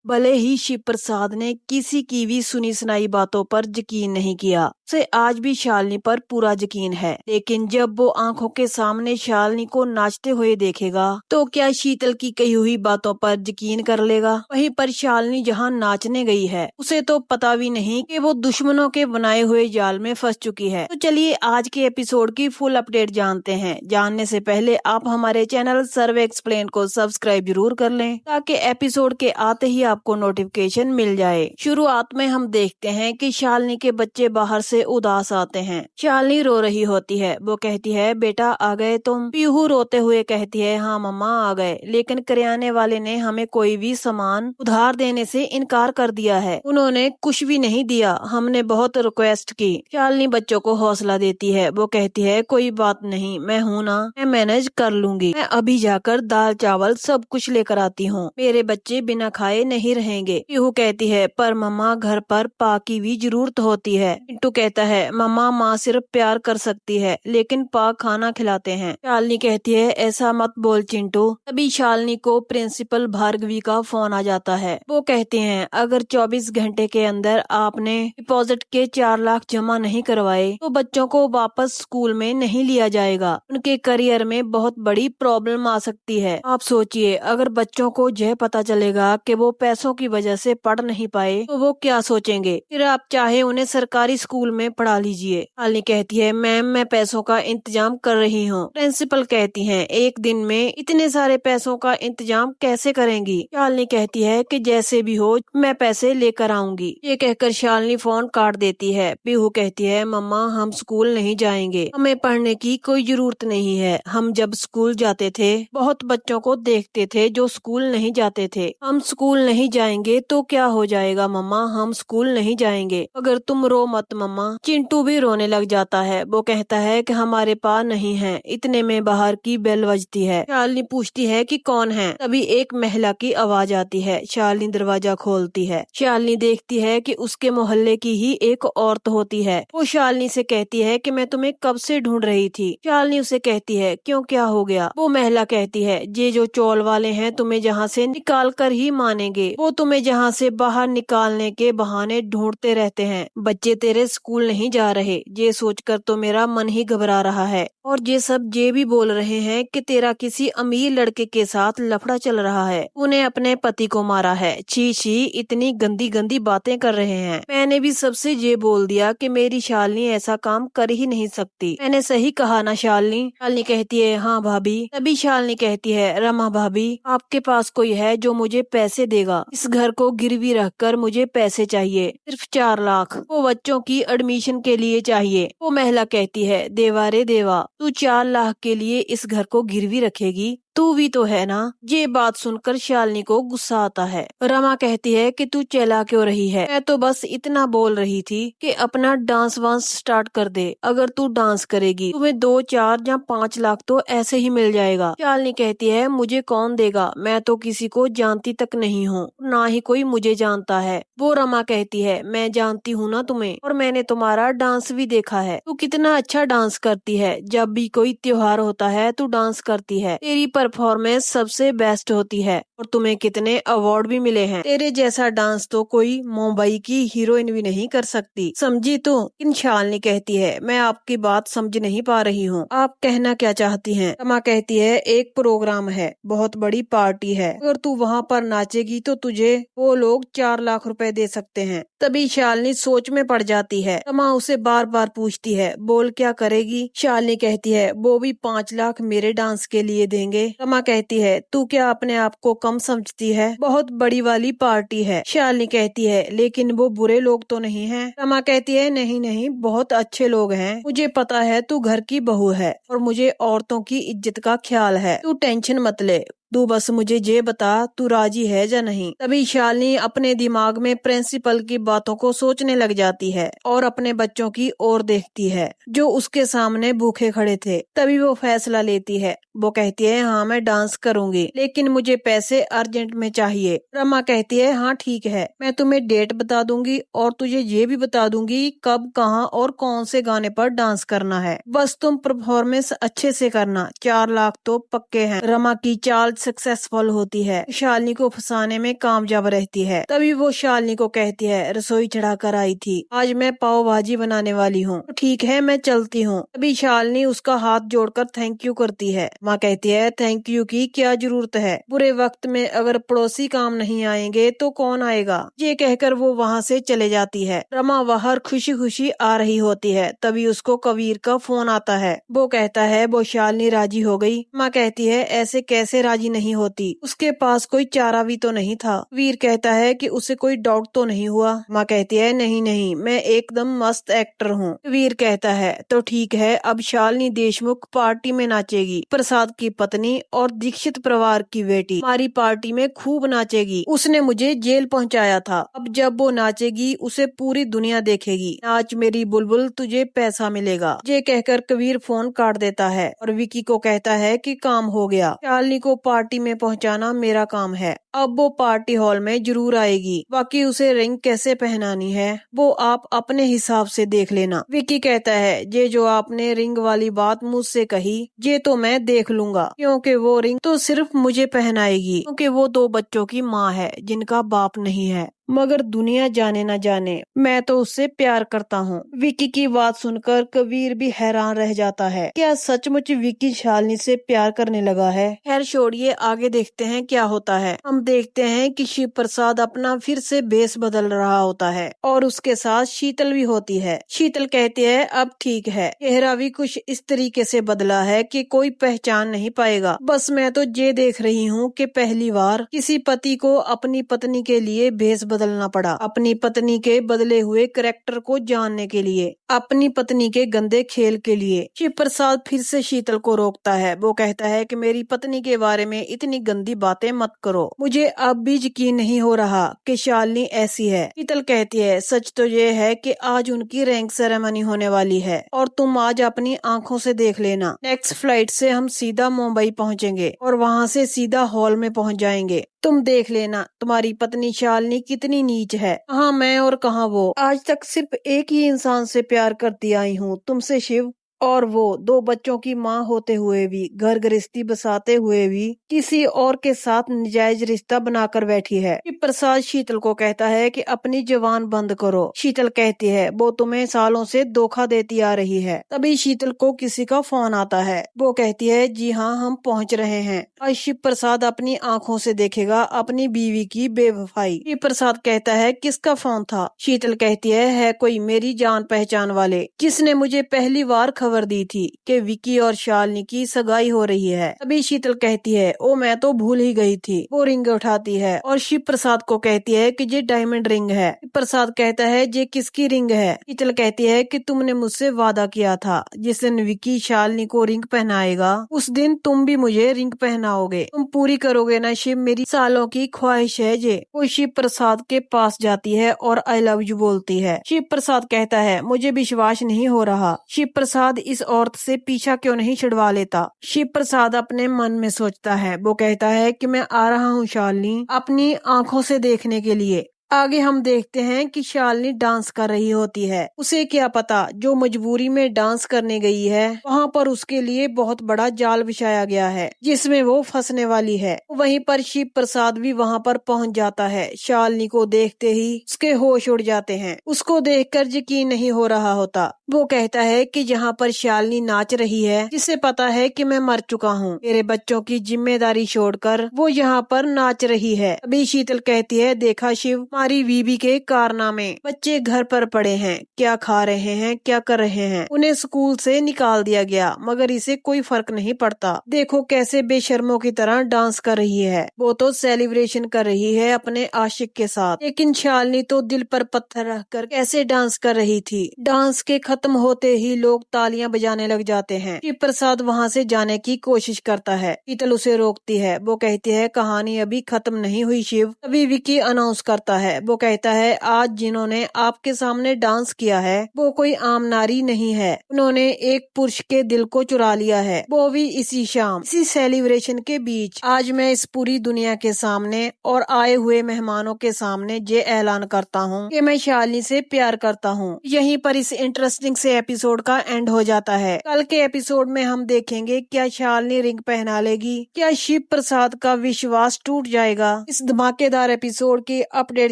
भले ही शिव प्रसाद ने किसी की भी सुनी सुनाई बातों पर यकीन नहीं किया, उसे आज भी शालिनी पर पूरा यकीन है। लेकिन जब वो आंखों के सामने शालिनी को नाचते हुए देखेगा तो क्या शीतल की कही हुई बातों पर यकीन कर लेगा? वहीं पर शालिनी जहां नाचने गई है उसे तो पता भी नहीं कि वो दुश्मनों के बनाए हुए जाल में फंस चुकी है। तो चलिए आज के एपिसोड की फुल अपडेट जानते हैं। जानने से पहले आप हमारे चैनल सर्वे एक्सप्लेन को सब्सक्राइब जरूर कर लें ताकि एपिसोड के आते ही आपको नोटिफिकेशन मिल जाए। शुरुआत में हम देखते हैं कि शालिनी के बच्चे बाहर से उदास आते हैं। शालिनी रो रही होती है। वो कहती है, बेटा आ गए तुम? पीहू रोते हुए कहती है, हाँ मम्मा आ गए, लेकिन करियाने वाले ने हमें कोई भी सामान उधार देने से इनकार कर दिया है। उन्होंने कुछ भी नहीं दिया, हमने बहुत रिक्वेस्ट की। शालिनी बच्चों को हौसला देती है। वो कहती है, कोई बात नहीं, मैं हूँ ना, मैं मैनेज कर लूंगी। मैं अभी जाकर दाल चावल सब कुछ लेकर आती हूँ। मेरे बच्चे बिना खाए नहीं रहेंगे। पीहू कहती है, पर मम्मा घर पर पा की भी जरूरत होती है। चिंटू कहता है, मम्मा माँ सिर्फ प्यार कर सकती है लेकिन पा खाना खिलाते हैं। शालिनी कहती है, ऐसा मत बोल चिंटू। तभी शालिनी को प्रिंसिपल भार्गवी का फोन आ जाता है। वो कहते हैं, अगर 24 घंटे के अंदर आपने डिपॉजिट के 4 लाख जमा नहीं करवाए तो बच्चों को वापस स्कूल में नहीं लिया जाएगा। उनके करियर में बहुत बड़ी प्रॉब्लम आ सकती है। आप सोचिए, अगर बच्चों को यह पता चलेगा कि वो पैसों की वजह से पढ़ नहीं पाए तो वो क्या सोचेंगे? फिर आप चाहे उन्हें सरकारी स्कूल में पढ़ा लीजिए। शालिनी कहती है, मैम मैं पैसों का इंतजाम कर रही हूँ। प्रिंसिपल कहती है, एक दिन में इतने सारे पैसों का इंतजाम कैसे करेंगी? शालिनी कहती है कि जैसे भी हो मैं पैसे लेकर आऊंगी। ये कहकर शालिनी फोन काट देती है। पीहू कहती है, मम्मा हम स्कूल नहीं जाएंगे, हमें पढ़ने की कोई जरूरत नहीं है। हम जब स्कूल जाते थे बहुत बच्चों को देखते थे जो स्कूल नहीं जाते थे। हम स्कूल नहीं जाएंगे तो क्या हो जाएगा मम्मा, हम स्कूल नहीं जाएंगे। अगर तुम रो मत मम्मा। चिंटू भी रोने लग जाता है। वो कहता है कि हमारे पास नहीं है। इतने में बाहर की बेल बजती है। शालिनी पूछती है कि कौन है? तभी एक महिला की आवाज आती है। शालिनी दरवाजा खोलती है। शालिनी देखती है कि उसके मोहल्ले की ही एक औरत होती है। वो शालिनी से कहती है कि मैं तुम्हें कब से ढूंढ रही थी। शालिनी उसे कहती है, क्यों क्या हो गया? वो महिला कहती है, ये जो चौल वाले हैं तुम्हें जहाँ से निकाल कर ही मानेंगे। वो तुम्हें जहाँ से बाहर निकालने के बहाने ढूंढते रहते हैं। बच्चे तेरे स्कूल नहीं जा रहे, ये सोचकर तो मेरा मन ही घबरा रहा है। और ये सब ये भी बोल रहे हैं कि तेरा किसी अमीर लड़के के साथ लफड़ा चल रहा है, उन्हें अपने पति को मारा है। छी छी, इतनी गंदी गंदी बातें कर रहे हैं। मैंने भी सबसे ये बोल दिया कि मेरी शालिनी ऐसा काम कर ही नहीं सकती। मैंने सही कहा ना शालिनी? शालिनी कहती है, हाँ भाभी। तभी शालिनी कहती है, रमा भाभी आपके पास कोई है जो मुझे पैसे देगा? इस घर को गिरवी रखकर मुझे पैसे चाहिए, सिर्फ 4 लाख। वो बच्चों की एडमिशन के लिए चाहिए। वो महिला कहती है, देवा रे देवा, तू 4 लाख के लिए इस घर को गिरवी रखेगी? तू भी तो है ना। ये बात सुनकर शालिनी को गुस्सा आता है। रमा कहती है कि तू चला क्यों रही है? मैं तो बस इतना बोल रही थी कि अपना डांस वांस स्टार्ट कर दे। अगर तू डांस करेगी तुम्हें 2, 4 या 5 लाख तो ऐसे ही मिल जाएगा। शालिनी कहती है, मुझे कौन देगा? मैं तो किसी को जानती तक नहीं हूँ, ना ही कोई मुझे जानता है। वो रमा कहती है, मैं जानती हूँ ना तुम्हें, और मैंने तुम्हारा डांस भी देखा है। तू कितना अच्छा डांस करती है। जब भी कोई त्योहार होता है तू डांस करती है। तेरी परफॉर्मेंस सबसे बेस्ट होती है और तुम्हें कितने अवार्ड भी मिले हैं। तेरे जैसा डांस तो कोई मुंबई की हीरोइन भी नहीं कर सकती, समझी तू? इन शालिनी कहती है, मैं आपकी बात समझ नहीं पा रही हूँ, आप कहना क्या चाहती हैं? रमा कहती है, एक प्रोग्राम है, बहुत बड़ी पार्टी है, अगर तू वहाँ पर नाचेगी तो तुझे वो लोग 4 लाख रुपए दे सकते हैं। तभी शालिनी सोच में पड़ जाती है। रमा उसे बार बार पूछती है, बोल क्या करेगी? शालिनी कहती है, वो भी 5 लाख मेरे डांस के लिए देंगे। रमा कहती है, तू क्या अपने आप को कम समझती है? बहुत बड़ी वाली पार्टी है। शालिनी कहती है, लेकिन वो बुरे लोग तो नहीं हैं? रमा कहती है, नहीं नहीं, बहुत अच्छे लोग हैं। मुझे पता है तू घर की बहू है और मुझे औरतों की इज्जत का ख्याल है। तू टेंशन मत ले, तू बस मुझे ये बता तू राजी है या नहीं। तभी शालिनी अपने दिमाग में प्रिंसिपल की बातों को सोचने लग जाती है और अपने बच्चों की ओर देखती है जो उसके सामने भूखे खड़े थे। तभी वो फैसला लेती है। वो कहती है, हाँ मैं डांस करूंगी, लेकिन मुझे पैसे अर्जेंट में चाहिए। रमा कहती है, हाँ ठीक है, मैं तुम्हें डेट बता दूंगी और तुझे ये भी बता दूंगी कब, कहाँ और कौन से गाने पर डांस करना है। बस तुम परफॉर्मेंस अच्छे से करना। 4 लाख तो पक्के हैं। रमा की चाल सक्सेसफुल होती है, शालिनी को फंसाने में कामयाब रहती है। तभी वो शालिनी को कहती है, रसोई चढ़ा कर आई थी, आज मैं पाव भाजी बनाने वाली हूँ, तो ठीक है मैं चलती हूँ। तभी शालिनी उसका हाथ जोड़कर थैंक यू करती है। माँ कहती है, थैंक यू की क्या जरूरत है, बुरे वक्त में अगर पड़ोसी काम नहीं आएंगे तो कौन आएगा। ये कहकर वो वहाँ से चले जाती है। रमा बाहर खुशी खुशी आ रही होती है। तभी उसको कबीर का फोन आता है। वो कहता है वो शालिनी राजी हो गई। माँ कहती है, ऐसे कैसे राजी नहीं होती, उसके पास कोई चारा भी तो नहीं था। वीर कहता है कि उसे कोई डाउट तो नहीं हुआ। माँ कहती है, नहीं नहीं, मैं एकदम मस्त एक्टर हूँ। वीर कहता है, तो ठीक है, अब शालिनी देशमुख पार्टी में नाचेगी, प्रसाद की पत्नी और दीक्षित परिवार की बेटी हमारी पार्टी में खूब नाचेगी। उसने मुझे जेल पहुँचाया था, अब जब वो नाचेगी उसे पूरी दुनिया देखेगी। नाच मेरी बुलबुल, तुझे पैसा मिलेगा। ये कहकर कबीर फोन काट देता है और विकी को कहता है कि काम हो गया, शालिनी को पार्टी में पहुंचाना मेरा काम है। अब वो पार्टी हॉल में जरूर आएगी, बाकी उसे रिंग कैसे पहनानी है वो आप अपने हिसाब से देख लेना। विकी कहता है, ये जो आपने रिंग वाली बात मुझसे कही ये तो मैं देख लूंगा, क्योंकि वो रिंग तो सिर्फ मुझे पहनाएगी, क्योंकि वो 2 बच्चों की माँ है जिनका बाप नहीं है। मगर दुनिया जाने न जाने, मैं तो उससे प्यार करता हूँ। विकी की बात सुनकर कबीर भी हैरान रह जाता है। क्या सचमुच विकी शालिनी से प्यार करने लगा है? खैर छोड़िए, आगे देखते हैं क्या होता है। हम देखते हैं कि शिव प्रसाद अपना फिर से भेष बदल रहा होता है और उसके साथ शीतल भी होती है। शीतल कहती है, अब ठीक है, चेहरा भी कुछ इस तरीके से बदला है कि कोई पहचान नहीं पाएगा। बस मैं तो ये देख रही हूँ कि पहली बार किसी पति को अपनी पत्नी के लिए भेष बदलना पड़ा, अपनी पत्नी के बदले हुए कैरेक्टर को जानने के लिए, अपनी पत्नी के गंदे खेल के लिए। शिव प्रसाद फिर से शीतल को रोकता है। वो कहता है कि मेरी पत्नी के बारे में इतनी गंदी बातें मत करो, मुझे अब भी यकीन नहीं हो रहा कि शालिनी ऐसी है। शीतल कहती है, सच तो ये है कि आज उनकी रैंक सेरेमनी होने वाली है और तुम आज अपनी आंखों से देख लेना। नेक्स्ट फ्लाइट से हम सीधा मुंबई पहुंचेंगे और वहां से सीधा हॉल में पहुंच जाएंगे। तुम देख लेना तुम्हारी पत्नी शालिनी कितनी नीच है, कहाँ मैं और कहाँ वो। आज तक सिर्फ एक ही इंसान से प्यार करती आई हूँ, तुमसे शिव, और वो 2 बच्चों की माँ होते हुए भी, घर गृहस्थी बसाते हुए भी किसी और के साथ नाजायज रिश्ता बनाकर बैठी है। शिव प्रसाद शीतल को कहता है कि अपनी जुबान बंद करो। शीतल कहती है, वो तुम्हें सालों से धोखा देती आ रही है। तभी शीतल को किसी का फोन आता है। वो कहती है, जी हाँ, हम पहुँच रहे हैं। आज शिव प्रसाद अपनी आंखों से देखेगा अपनी बीवी की बेवफाई। शिव प्रसाद कहता है, किसका फोन था? शीतल कहती है कोई मेरी जान पहचान वाले, जिसने मुझे पहली बार खबर दी थी कि विकी और शालिनी की सगाई हो रही है। तभी शीतल कहती है, ओ मैं तो भूल ही गई थी। वो रिंग उठाती है और शिव प्रसाद को कहती है कि ये डायमंड रिंग है। शिव प्रसाद कहता है, ये किसकी रिंग है? शीतल कहती है कि तुमने मुझसे वादा किया था जिस दिन विकी शालिनी को रिंग पहनाएगा उस दिन तुम भी मुझे रिंग पहनाओगे। तुम पूरी करोगे ना शिव, मेरी सालों की ख्वाहिश है ये। वो शिव प्रसाद के पास जाती है और आई लव यू बोलती है। शिव प्रसाद कहता है, मुझे विश्वास नहीं हो रहा, शिव प्रसाद इस औरत से पीछा क्यों नहीं छुड़वा लेता? शिव प्रसाद अपने मन में सोचता है। वो कहता है कि मैं आ रहा हूँ शालिनी, अपनी आंखों से देखने के लिए। आगे हम देखते हैं कि शालिनी डांस कर रही होती है। उसे क्या पता, जो मजबूरी में डांस करने गई है वहाँ पर उसके लिए बहुत बड़ा जाल बिछाया गया है जिसमें वो फंसने वाली है। वहीं पर शिव प्रसाद भी वहाँ पर पहुँच जाता है। शालिनी को देखते ही उसके होश उड़ जाते हैं। उसको देखकर यकीन नहीं हो रहा होता। वो कहता है कि यहाँ पर शालिनी नाच रही है, जिसे पता है कि मैं मर चुका हूँ, मेरे बच्चों की जिम्मेदारी छोड़कर वो यहाँ पर नाच रही है। अभी शीतल कहती है, देखा शिव, हमारी बीबी के कारनामे, बच्चे घर पर पड़े हैं, क्या खा रहे हैं, क्या कर रहे हैं, उन्हें स्कूल से निकाल दिया गया, मगर इसे कोई फर्क नहीं पड़ता। देखो कैसे बेशर्मों की तरह डांस कर रही है। वो तो सेलिब्रेशन कर रही है अपने आशिक के साथ, लेकिन शालिनी तो दिल पर पत्थर रखकर कैसे डांस कर रही थी। डांस के खत्म होते ही लोग तालियां बजाने लग जाते हैं। शिव प्रसाद वहाँ से जाने की कोशिश करता है। शीतल उसे रोकती है। वो कहती है, कहानी अभी खत्म नहीं हुई शिव। तभी विकी अनाउंस करता है, है। वो कहता है आज जिन्होंने आपके सामने डांस किया है वो कोई आम नारी नहीं है, उन्होंने एक पुरुष के दिल को चुरा लिया है, वो भी इसी शाम, इसी सेलिब्रेशन के बीच। आज मैं इस पूरी दुनिया के सामने और आए हुए मेहमानों के सामने ये ऐलान करता हूँ कि मैं शालिनी से प्यार करता हूँ। यहीं पर इस इंटरेस्टिंग से एपिसोड का एंड हो जाता है। कल के एपिसोड में हम देखेंगे क्या शालिनी रिंग पहना लेगी, क्या शिव प्रसाद का विश्वास टूट जाएगा। इस धमाकेदार एपिसोड की अपडेट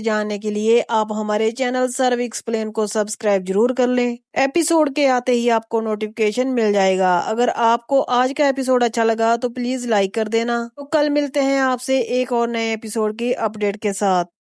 जानने के लिए आप हमारे चैनल सर्व एक्सप्लेन को सब्सक्राइब जरूर कर लें। एपिसोड के आते ही आपको नोटिफिकेशन मिल जाएगा। अगर आपको आज का एपिसोड अच्छा लगा तो प्लीज लाइक कर देना। तो कल मिलते हैं आपसे एक और नए एपिसोड की अपडेट के साथ।